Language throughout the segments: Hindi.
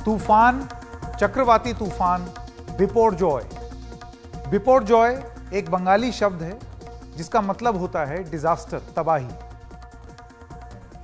तूफान, चक्रवाती तूफान बिपोरजॉय। बिपोरजॉय एक बंगाली शब्द है जिसका मतलब होता है डिजास्टर, तबाही।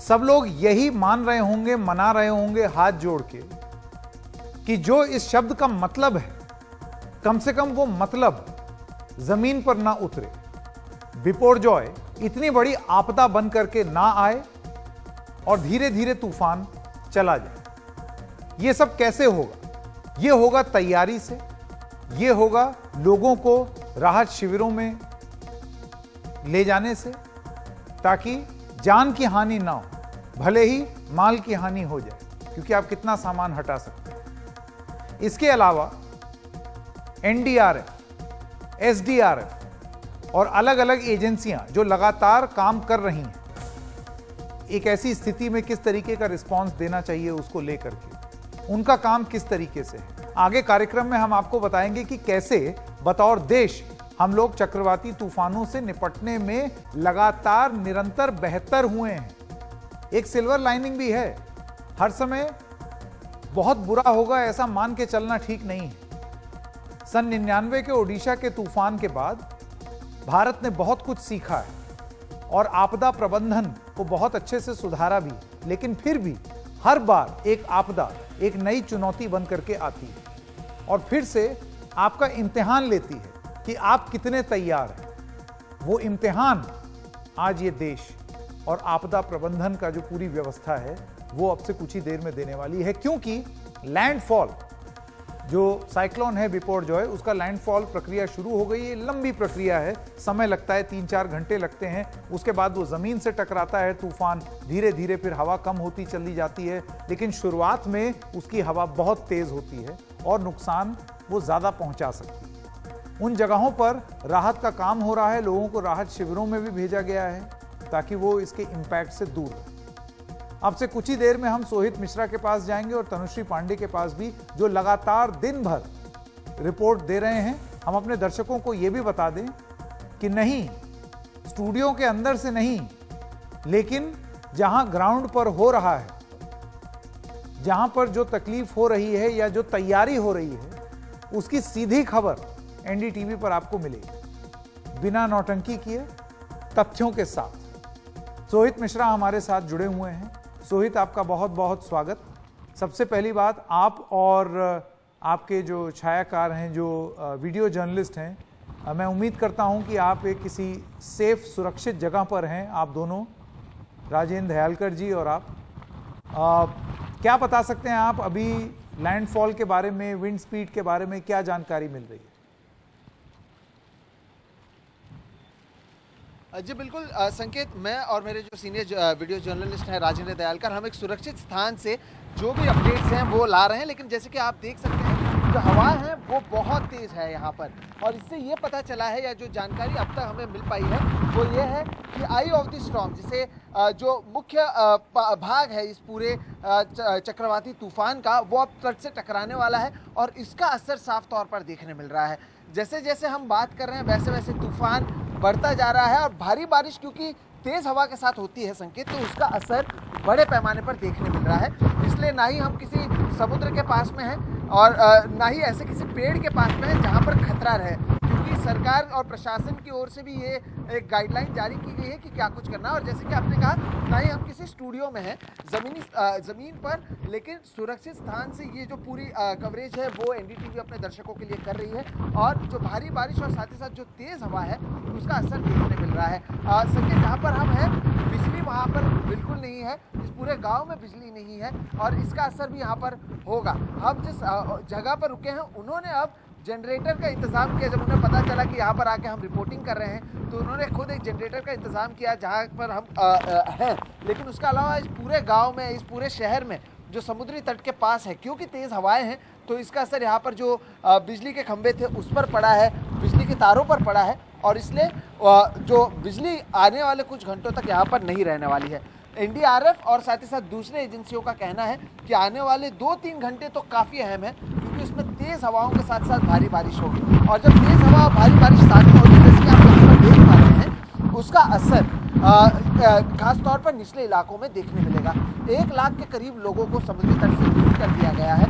सब लोग यही मान रहे होंगे, मना रहे होंगे हाथ जोड़ के कि जो इस शब्द का मतलब है, कम से कम वो मतलब जमीन पर ना उतरे, बिपोरजॉय इतनी बड़ी आपदा बन करके ना आए और धीरे धीरे तूफान चला जाए। ये सब कैसे होगा? ये होगा तैयारी से, ये होगा लोगों को राहत शिविरों में ले जाने से, ताकि जान की हानि ना हो, भले ही माल की हानि हो जाए, क्योंकि आप कितना सामान हटा सकते हैं। इसके अलावा एनडीआरएफ, एसडीआरएफ और अलग अलग एजेंसियां जो लगातार काम कर रही हैं, एक ऐसी स्थिति में किस तरीके का रिस्पांस देना चाहिए उसको लेकर के, उनका काम किस तरीके से है। आगे कार्यक्रम में हम आपको बताएंगे कि कैसे बतौर देश हम लोग चक्रवाती तूफानों से निपटने में लगातार निरंतर बेहतर हुए हैं। एक सिल्वर लाइनिंग भी है, हर समय बहुत बुरा होगा ऐसा मान के चलना ठीक नहीं है। सन 99 के ओडिशा के तूफान के बाद भारत ने बहुत कुछ सीखा है और आपदा प्रबंधन को बहुत अच्छे से सुधारा भी, लेकिन फिर भी हर बार एक आपदा एक नई चुनौती बन करके आती है और फिर से आपका इम्तिहान लेती है कि आप कितने तैयार हैं। वो इम्तिहान आज ये देश और आपदा प्रबंधन का जो पूरी व्यवस्था है वो अब से कुछ ही देर में देने वाली है, क्योंकि लैंडफॉल जो साइक्लोन है बिपोरजॉय, उसका लैंडफॉल प्रक्रिया शुरू हो गई है। लंबी प्रक्रिया है, समय लगता है, 3-4 घंटे लगते हैं। उसके बाद वो जमीन से टकराता है तूफान, धीरे धीरे फिर हवा कम होती चली जाती है, लेकिन शुरुआत में उसकी हवा बहुत तेज होती है और नुकसान वो ज्यादा पहुंचा सकती है। उन जगहों पर राहत का काम हो रहा है, लोगों को राहत शिविरों में भी भेजा गया है ताकि वो इसके इम्पैक्ट से दूर रहे। अब से कुछ ही देर में हम सोहित मिश्रा के पास जाएंगे और तनुश्री पांडे के पास भी, जो लगातार दिन भर रिपोर्ट दे रहे हैं। हम अपने दर्शकों को यह भी बता दें कि नहीं, स्टूडियो के अंदर से नहीं, लेकिन जहां ग्राउंड पर हो रहा है, जहां पर जो तकलीफ हो रही है या जो तैयारी हो रही है, उसकी सीधी खबर एनडीटीवी पर आपको मिलेगी, बिना नौटंकी किए, तथ्यों के साथ। सोहित मिश्रा हमारे साथ जुड़े हुए हैं। सोहित, आपका बहुत बहुत स्वागत। सबसे पहली बात, आप और आपके जो छायाकार हैं, जो वीडियो जर्नलिस्ट हैं, मैं उम्मीद करता हूं कि आप एक किसी सेफ सुरक्षित जगह पर हैं, आप दोनों, राजेंद्र दयालकर जी और आप। क्या बता सकते हैं आप अभी लैंडफॉल के बारे में, विंड स्पीड के बारे में क्या जानकारी मिल रही है? जी बिल्कुल संकेत, मैं और मेरे जो सीनियर वीडियो जर्नलिस्ट हैं राजेंद्र दयालकर, हम एक सुरक्षित स्थान से जो भी अपडेट्स हैं वो ला रहे हैं। लेकिन जैसे कि आप देख सकते हैं, जो हवा है वो बहुत तेज है यहाँ पर, और इससे ये पता चला है, या जो जानकारी अब तक हमें मिल पाई है वो ये है कि आई ऑफ द स्टॉर्म, जिसे जो मुख्य भाग है इस पूरे चक्रवाती तूफान का, वो अब तट से टकराने वाला है और इसका असर साफ तौर पर देखने मिल रहा है। जैसे जैसे हम बात कर रहे हैं वैसे वैसे तूफान बढ़ता जा रहा है, और भारी बारिश क्योंकि तेज हवा के साथ होती है संकेत, तो उसका असर बड़े पैमाने पर देखने मिल रहा है। इसलिए ना ही हम किसी समुद्र के पास में हैं और ना ही ऐसे किसी पेड़ के पास में हैं जहां पर खतरा रहे, क्योंकि सरकार और प्रशासन की ओर से भी ये एक गाइडलाइन जारी की गई है कि क्या कुछ करना है। और जैसे कि आपने कहा, ना ही हम किसी स्टूडियो में हैं ज़मीन पर, लेकिन सुरक्षित स्थान से ये जो पूरी कवरेज है वो एनडीटीवी अपने दर्शकों के लिए कर रही है। और जो भारी बारिश और साथ ही साथ जो तेज़ हवा है उसका असर देखने मिल रहा है। संकेत, जहाँ पर हम हैं बिजली वहाँ पर बिल्कुल नहीं है, इस पूरे गांव में बिजली नहीं है, और इसका असर भी यहाँ पर होगा। हम जिस जगह पर रुके हैं, उन्होंने अब जनरेटर का इंतज़ाम किया। जब उन्हें पता चला कि यहाँ पर आके हम रिपोर्टिंग कर रहे हैं, तो उन्होंने खुद एक जनरेटर का इंतज़ाम किया जहाँ पर हम हैं। लेकिन उसके अलावा इस पूरे गांव में, इस पूरे शहर में जो समुद्री तट के पास है, क्योंकि तेज़ हवाएं हैं, तो इसका असर यहाँ पर जो बिजली के खंभे थे उस पर पड़ा है, बिजली के तारों पर पड़ा है, और इसलिए जो बिजली आने वाले कुछ घंटों तक यहाँ पर नहीं रहने वाली है। एनडीआरएफ और साथ ही साथ दूसरे एजेंसियों का कहना है कि आने वाले 2-3 घंटे तो काफ़ी अहम है, क्योंकि उसमें तेज़ हवाओं के साथ साथ भारी बारिश होगी। और जब तेज़ हवा और भारी बारिश साथ में होगी, जैसे कि आप यहाँ पर देख पा रहे हैं, उसका असर खास तौर पर निचले इलाकों में देखने मिलेगा। 1 लाख के करीब लोगों को समुद्री तट से दूर कर दिया गया है।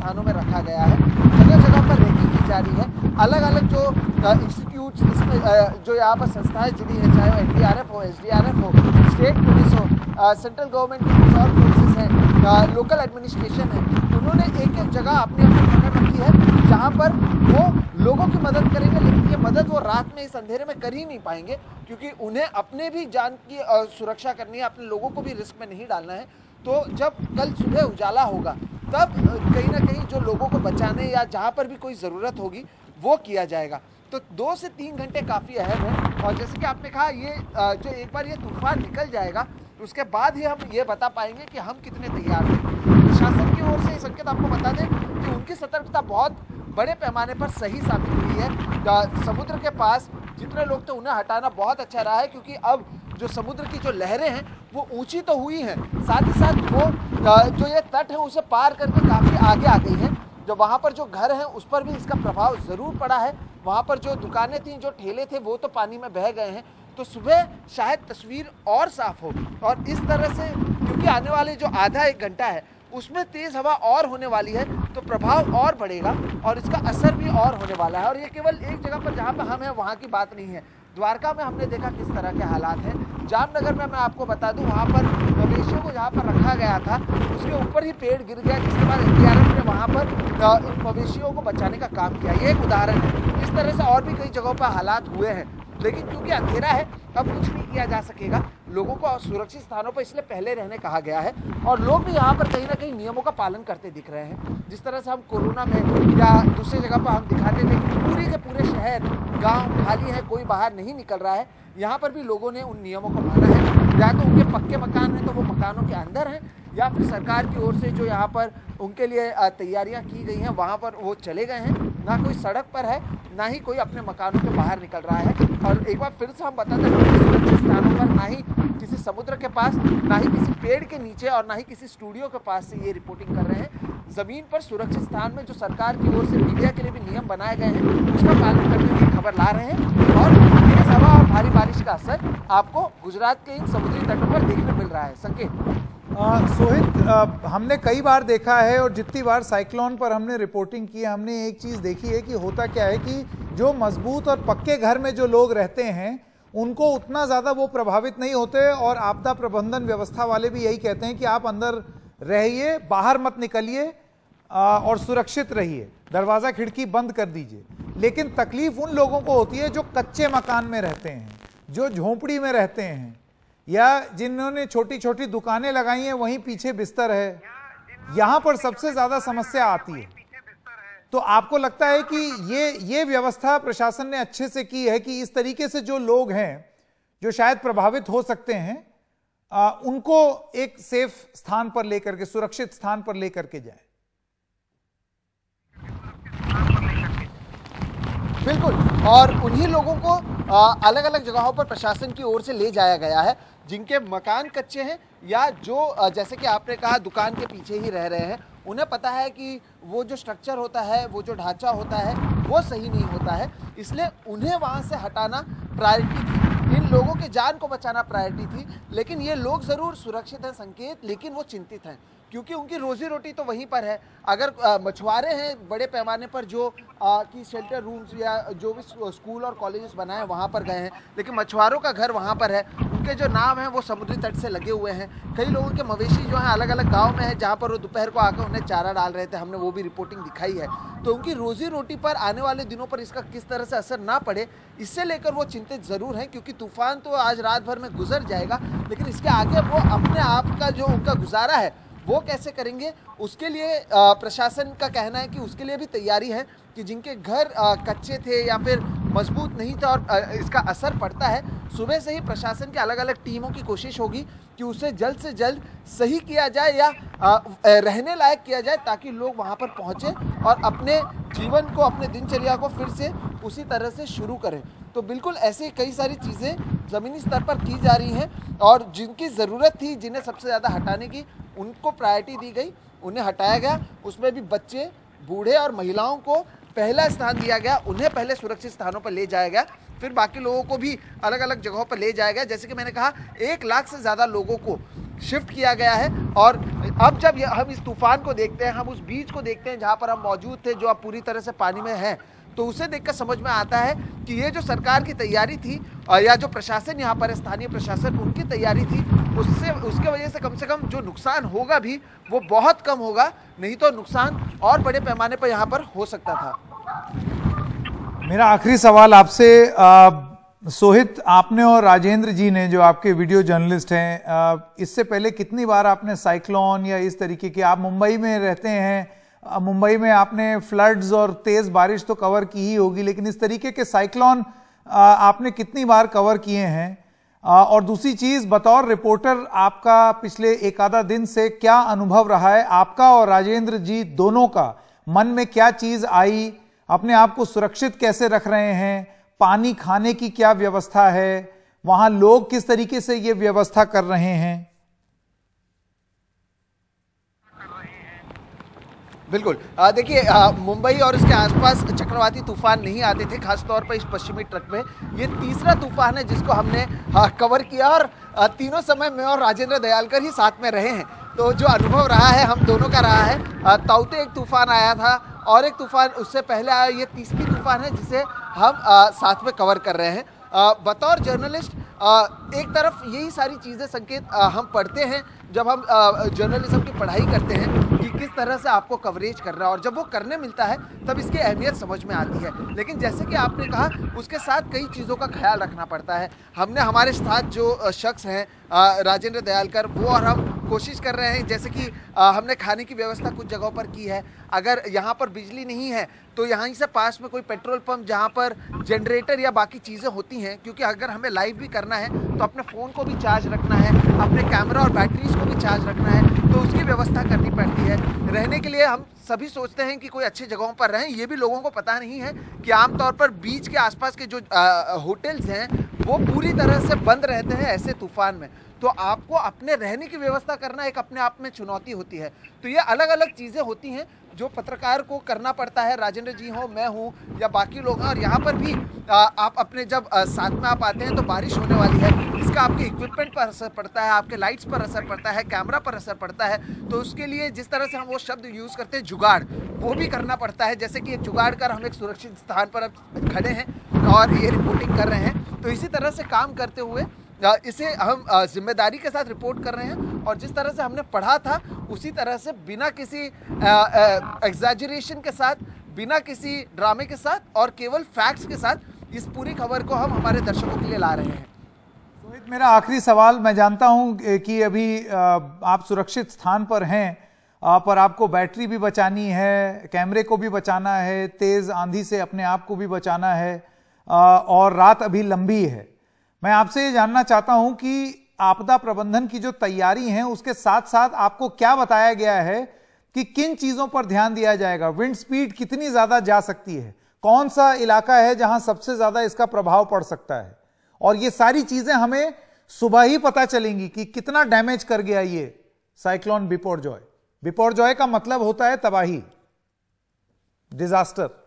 स्थानों में रखा गया है। जगह जगह पर रैंकिंग की जा रही है। अलग अलग जो इंस्टीट्यूट्स इसमें जो यहाँ पर संस्थाएं जुड़ी हैं, चाहे वो NDRF हो, SDRF हो, स्टेट पुलिस हो, सेंट्रल गवर्नमेंट की कुछ और फोर्सेस हैं, लोकल एडमिनिस्ट्रेशन है, उन्होंने एक एक जगह अपनी अपनी पकड़ रखी है जहाँ पर वो लोगों की मदद करेंगे। लेकिन ये मदद वो रात में इस अंधेरे में कर ही नहीं पाएंगे, क्योंकि उन्हें अपने भी जान की सुरक्षा करनी है, अपने लोगों को भी रिस्क में नहीं डालना है। तो जब कल सुबह उजाला होगा तब कहीं ना कहीं जो लोगों को बचाने या जहाँ पर भी कोई ज़रूरत होगी वो किया जाएगा। तो 2 से 3 घंटे काफ़ी अहम है। और जैसे कि आपने कहा, ये जो एक बार ये तूफान निकल जाएगा उसके बाद ही हम ये बता पाएंगे कि हम कितने तैयार हैं। प्रशासन की ओर से ये संकेत आपको बता दें कि उनकी सतर्कता बहुत बड़े पैमाने पर सही साबित हुई है। समुद्र के पास जितने लोग थे उन्हें हटाना बहुत अच्छा रहा है, क्योंकि अब जो समुद्र की जो लहरें हैं वो ऊंची तो हुई हैं, साथ ही साथ वो जो ये तट है उसे पार करके काफ़ी आगे आ गई है। जो वहाँ पर जो घर हैं उस पर भी इसका प्रभाव ज़रूर पड़ा है। वहाँ पर जो दुकानें थीं, जो ठेले थे, वो तो पानी में बह गए हैं। तो सुबह शायद तस्वीर और साफ हो, और इस तरह से क्योंकि आने वाले जो आधा 1 घंटा है उसमें तेज़ हवा और होने वाली है, तो प्रभाव और बढ़ेगा और इसका असर भी और होने वाला है। और ये केवल एक जगह पर जहाँ पर हम हैं वहाँ की बात नहीं है। द्वारका में हमने देखा किस तरह के हालात हैं। जामनगर में मैं आपको बता दूं, वहाँ पर मवेशियों को जहाँ पर रखा गया था उसके ऊपर ही पेड़ गिर गया, जिसके बाद NDRF ने वहाँ पर इन मवेशियों को बचाने का काम किया। ये एक उदाहरण है। इस तरह से और भी कई जगहों पर हालात हुए हैं, लेकिन क्योंकि अंधेरा है अब कुछ नहीं किया जा सकेगा। लोगों को सुरक्षित स्थानों पर इसलिए पहले रहने कहा गया है, और लोग भी यहाँ पर कहीं ना कहीं नियमों का पालन करते दिख रहे हैं। जिस तरह से हम कोरोना में या दूसरी जगह पर हम दिखाते थे कि पूरे के पूरे शहर गांव खाली है, कोई बाहर नहीं निकल रहा है, यहाँ पर भी लोगों ने उन नियमों को माना है। या तो उनके पक्के मकान हैं तो वो मकानों के अंदर हैं, या फिर सरकार की ओर से जो यहाँ पर उनके लिए तैयारियां की गई हैं वहाँ पर वो चले गए हैं। ना कोई सड़क पर है, ना ही कोई अपने मकानों के बाहर निकल रहा है। और एक बार फिर से हम बताते हैं, सुरक्षित स्थानों पर ना ही किसी समुद्र के पास, ना ही किसी पेड़ के नीचे, और ना ही किसी स्टूडियो के पास से ये रिपोर्टिंग कर रहे हैं। ज़मीन पर सुरक्षित स्थान में जो सरकार की ओर से मीडिया के लिए भी नियम बनाए गए हैं उसका पालन करते हुए खबर ला रहे हैं। और तेज हवा और भारी बारिश का असर आपको गुजरात के इन समुद्री तटों पर देखने मिल रहा है। संकेत सोहित, हमने कई बार देखा है, और जितनी बार साइक्लोन पर हमने रिपोर्टिंग की, हमने एक चीज़ देखी है कि होता क्या है कि जो मजबूत और पक्के घर में जो लोग रहते हैं उनको उतना ज़्यादा वो प्रभावित नहीं होते। और आपदा प्रबंधन व्यवस्था वाले भी यही कहते हैं कि आप अंदर रहिए, बाहर मत निकलिए और सुरक्षित रहिए, दरवाज़ा खिड़की बंद कर दीजिए। लेकिन तकलीफ उन लोगों को होती है जो कच्चे मकान में रहते हैं, जो झोंपड़ी में रहते हैं, या जिन्होंने छोटी छोटी दुकानें लगाई हैं वहीं पीछे बिस्तर है। यहां पर सबसे ज्यादा समस्या आती है। तो आपको लगता है कि ये व्यवस्था प्रशासन ने अच्छे से की है कि इस तरीके से जो लोग हैं जो शायद प्रभावित हो सकते हैं उनको एक सेफ स्थान पर लेकर के, सुरक्षित स्थान पर लेकर के जाए? बिल्कुल, और उन्हीं लोगों को अलग अलग जगहों पर प्रशासन की ओर से ले जाया गया है जिनके मकान कच्चे हैं, या जो जैसे कि आपने कहा दुकान के पीछे ही रह रहे हैं। उन्हें पता है कि वो जो स्ट्रक्चर होता है, वो जो ढांचा होता है, वो सही नहीं होता है, इसलिए उन्हें वहाँ से हटाना प्रायोरिटी थी। इन लोगों की जान को बचाना प्रायोरिटी थी। लेकिन ये लोग ज़रूर सुरक्षित हैं संकेत, लेकिन वो चिंतित हैं क्योंकि उनकी रोजी रोटी तो वहीं पर है। अगर मछुआरे हैं बड़े पैमाने पर जो कि शेल्टर रूम्स या जो भी स्कूल और कॉलेजेस बनाए वहाँ पर गए हैं, लेकिन मछुआरों का घर वहाँ पर है, उनके जो नाव हैं वो समुद्री तट से लगे हुए हैं। कई लोगों के मवेशी जो हैं अलग अलग गाँव में हैं जहाँ पर वो दोपहर को आकर उन्हें चारा डाल रहे थे, हमने वो भी रिपोर्टिंग दिखाई है। तो उनकी रोजी रोटी पर आने वाले दिनों पर इसका किस तरह से असर ना पड़े, इससे लेकर वो चिंतित ज़रूर हैं, क्योंकि तूफान तो आज रात भर में गुजर जाएगा, लेकिन इसके आगे वो अपने आप का जो उनका गुजारा है वो कैसे करेंगे, उसके लिए प्रशासन का कहना है कि उसके लिए भी तैयारी है कि जिनके घर कच्चे थे या फिर मजबूत नहीं था और इसका असर पड़ता है, सुबह से ही प्रशासन की अलग अलग टीमों की कोशिश होगी कि उसे जल्द से जल्द सही किया जाए या रहने लायक किया जाए, ताकि लोग वहां पर पहुंचे और अपने जीवन को, अपने दिनचर्या को फिर से उसी तरह से शुरू करें। तो बिल्कुल ऐसी कई सारी चीज़ें ज़मीनी स्तर पर की जा रही हैं, और जिनकी ज़रूरत थी, जिन्हें सबसे ज़्यादा हटाने की, उनको प्रायोरिटी दी गई, उन्हें हटाया गया। उसमें भी बच्चे, बूढ़े और महिलाओं को पहला स्थान दिया गया, उन्हें पहले सुरक्षित स्थानों पर ले जाया गया, फिर बाकी लोगों को भी अलग अलग जगहों पर ले जाया गया। जैसे कि मैंने कहा, 1 लाख से ज़्यादा लोगों को शिफ्ट किया गया है, और अब जब हम इस तूफान को देखते हैं, हम उस बीच को देखते हैं जहां पर हम मौजूद थे, जो अब पूरी तरह से पानी में है, तो उसे देखकर समझ में आता है कि ये जो सरकार की तैयारी थी या जो प्रशासन यहाँ पर स्थानीय प्रशासन उनकी तैयारी थी, उसके वजह से कम जो नुकसान होगा भी वो बहुत कम होगा, नहीं तो नुकसान और बड़े पैमाने पर यहाँ पर हो सकता था। मेरा आखिरी सवाल आपसे, सोहित, आपने और राजेंद्र जी ने, जो आपके वीडियो जर्नलिस्ट हैं, इससे पहले कितनी बार आपने साइक्लोन या इस तरीके की, आप मुंबई में रहते हैं, मुंबई में आपने फ्लड्स और तेज बारिश तो कवर की ही होगी, लेकिन इस तरीके के साइक्लोन आपने कितनी बार कवर किए हैं? और दूसरी चीज, बतौर रिपोर्टर आपका पिछले एक आधा दिन से क्या अनुभव रहा है, आपका और राजेंद्र जी दोनों का? मन में क्या चीज आई? अपने आप को सुरक्षित कैसे रख रहे हैं? पानी खाने की क्या व्यवस्था है? वहां लोग किस तरीके से ये व्यवस्था कर रहे हैं? बिल्कुल, देखिए, मुंबई और इसके आसपास चक्रवाती तूफान नहीं आते थे, खासतौर पर इस पश्चिमी तट में। ये तीसरा तूफान है जिसको हमने कवर किया, और तीनों समय मैं और राजेंद्र दयालकर ही साथ में रहे हैं। तो जो अनुभव रहा है हम दोनों का रहा है। ताउते एक तूफान आया था और एक तूफान उससे पहले आया, ये तीसरी तूफान है जिसे हम साथ में कवर कर रहे हैं। बतौर जर्नलिस्ट एक तरफ यही सारी चीज़ें संकेत हम पढ़ते हैं जब हम जर्नलिज्म की पढ़ाई करते हैं कि किस तरह से आपको कवरेज करना है, और जब वो करने मिलता है तब इसकी अहमियत समझ में आती है। लेकिन जैसे कि आपने कहा, उसके साथ कई चीज़ों का ख्याल रखना पड़ता है। हमने हमारे साथ जो शख्स हैं राजेंद्र दयालकर, वो और हम कोशिश कर रहे हैं, जैसे कि हमने खाने की व्यवस्था कुछ जगहों पर की है। अगर यहाँ पर बिजली नहीं है तो यहाँ से पास में कोई पेट्रोल पंप जहाँ पर जनरेटर या बाकी चीज़ें होती हैं, क्योंकि अगर हमें लाइव भी करना है तो अपने फ़ोन को भी चार्ज रखना है, अपने कैमरा और बैटरीज को भी चार्ज रखना है, तो उसकी व्यवस्था करनी पड़ती है। रहने के लिए हम सभी सोचते हैं कि कोई अच्छी जगहों पर रहें, ये भी लोगों को पता नहीं है कि आमतौर पर बीच के आसपास के जो होटल्स हैं वो पूरी तरह से बंद रहते हैं ऐसे तूफान में। तो आपको अपने रहने की व्यवस्था करना एक अपने आप में चुनौती होती है। तो ये अलग अलग चीज़ें होती हैं जो पत्रकार को करना पड़ता है। राजेंद्र जी हो, मैं हूँ या बाकी लोग हैं, और यहाँ पर भी आप अपने जब साथ में आप आते हैं तो बारिश होने वाली है, इसका आपके इक्विपमेंट पर असर पड़ता है, आपके लाइट्स पर असर पड़ता है, कैमरा पर असर पड़ता है। तो उसके लिए जिस तरह से हम वो शब्द यूज़ करते हैं जुगाड़, वो भी करना पड़ता है। जैसे कि एक जुगाड़ कर हम एक सुरक्षित स्थान पर अब खड़े हैं और ये रिपोर्टिंग कर रहे हैं, तो इसी तरह से काम करते हुए इसे हम जिम्मेदारी के साथ रिपोर्ट कर रहे हैं। और जिस तरह से हमने पढ़ा था उसी तरह से, बिना किसी एग्जैजरेशन के साथ, बिना किसी ड्रामे के साथ और केवल फैक्ट्स के साथ इस पूरी खबर को हम हमारे दर्शकों के लिए ला रहे हैं। सोहित, मेरा आखिरी सवाल, मैं जानता हूं कि अभी आप सुरक्षित स्थान पर हैं, पर आपको बैटरी भी बचानी है, कैमरे को भी बचाना है, तेज आंधी से अपने आप को भी बचाना है, और रात अभी लंबी है। मैं आपसे ये जानना चाहता हूं कि आपदा प्रबंधन की जो तैयारी है उसके साथ साथ आपको क्या बताया गया है कि किन चीजों पर ध्यान दिया जाएगा? विंड स्पीड कितनी ज्यादा जा सकती है? कौन सा इलाका है जहां सबसे ज्यादा इसका प्रभाव पड़ सकता है? और ये सारी चीजें हमें सुबह ही पता चलेंगी कि कितना डैमेज कर गया ये साइक्लोन बिपोरजॉय। बिपोरजॉय का मतलब होता है तबाही, डिजास्टर।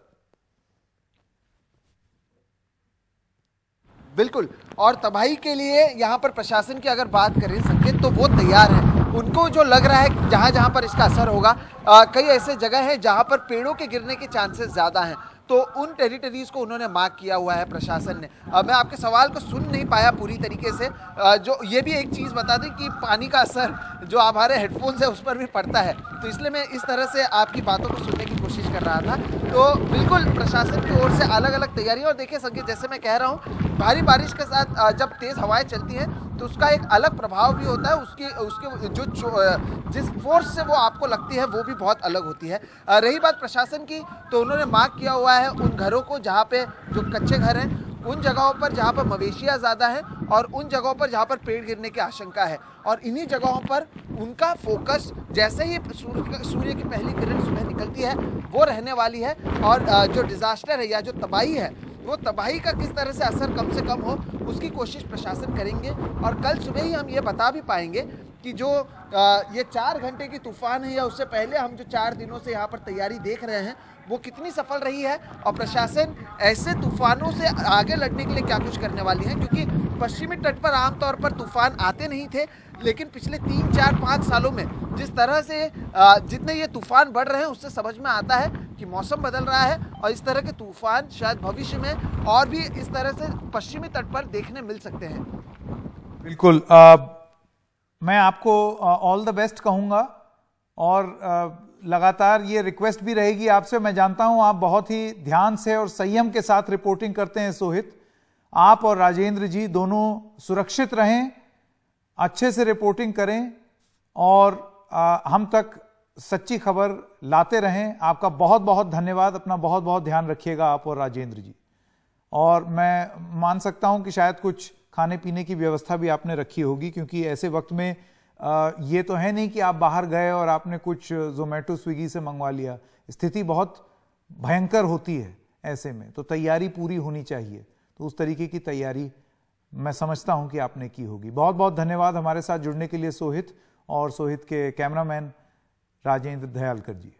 बिल्कुल, और तबाही के लिए यहाँ पर प्रशासन की अगर बात करें संकेत, तो वो तैयार है। उनको जो लग रहा है जहाँ जहाँ पर इसका असर होगा, कई ऐसे जगह हैं जहाँ पर पेड़ों के गिरने के चांसेस ज़्यादा हैं, तो उन टेरिटरीज को उन्होंने मार्क किया हुआ है प्रशासन ने। मैं आपके सवाल को सुन नहीं पाया पूरी तरीके से। जो ये भी एक चीज़ बता दें कि पानी का असर जो हमारे हेडफोन्स है उस पर भी पड़ता है, तो इसलिए मैं इस तरह से आपकी बातों को सुनने की कोशिश कर रहा था। तो बिल्कुल प्रशासन की ओर से अलग अलग तैयारी। और देखिए संकेत, जैसे मैं कह रहा हूँ, भारी बारिश के साथ जब तेज़ हवाएँ चलती हैं तो उसका एक अलग प्रभाव भी होता है, उसके जो जिस फोर्स से वो आपको लगती है वो भी बहुत अलग होती है। रही बात प्रशासन की, तो उन्होंने मार्क किया हुआ है उन घरों को जहाँ पे जो कच्चे घर हैं, उन जगहों पर जहाँ पर मवेशियाँ ज़्यादा हैं, और उन जगहों पर जहाँ पर पेड़ गिरने की आशंका है। और इन्हीं जगहों पर उनका फोकस, जैसे ही सूर्य की पहली किरण सुबह निकलती है, वो रहने वाली है। और जो डिज़ास्टर है या जो तबाही है, वो तबाही का किस तरह से असर कम से कम हो, उसकी कोशिश प्रशासन करेंगे। और कल सुबह ही हम ये बता भी पाएंगे कि जो ये 4 घंटे की तूफान है या उससे पहले हम जो 4 दिनों से यहाँ पर तैयारी देख रहे हैं वो कितनी सफल रही है और प्रशासन ऐसे तूफानों से आगे लड़ने के लिए क्या कुछ करने वाली है। क्योंकि पश्चिमी तट पर आमतौर पर तूफान आते नहीं थे, लेकिन पिछले 3, 4, 5 सालों में जिस तरह से जितने ये तूफान बढ़ रहे हैं उससे समझ में आता है कि मौसम बदल रहा है और इस तरह के तूफान शायद भविष्य में और भी इस तरह से पश्चिमी तट पर देखने मिल सकते हैं। बिल्कुल, मैं आपको ऑल द बेस्ट कहूँगा और लगातार ये रिक्वेस्ट भी रहेगी आपसे। मैं जानता हूँ आप बहुत ही ध्यान से और संयम के साथ रिपोर्टिंग करते हैं सोहित। आप और राजेंद्र जी दोनों सुरक्षित रहें, अच्छे से रिपोर्टिंग करें और हम तक सच्ची खबर लाते रहें। आपका बहुत बहुत धन्यवाद। अपना बहुत बहुत ध्यान रखिएगा आप और राजेंद्र जी। और मैं मान सकता हूं कि शायद कुछ खाने पीने की व्यवस्था भी आपने रखी होगी, क्योंकि ऐसे वक्त में ये तो है नहीं कि आप बाहर गए और आपने कुछ जोमेटो स्विगी से मंगवा लिया। स्थिति बहुत भयंकर होती है ऐसे में, तो तैयारी पूरी होनी चाहिए। तो उस तरीके की तैयारी मैं समझता हूं कि आपने की होगी। बहुत बहुत धन्यवाद हमारे साथ जुड़ने के लिए सोहित और सोहित के कैमरामैन राजेंद्र दयालकर जी।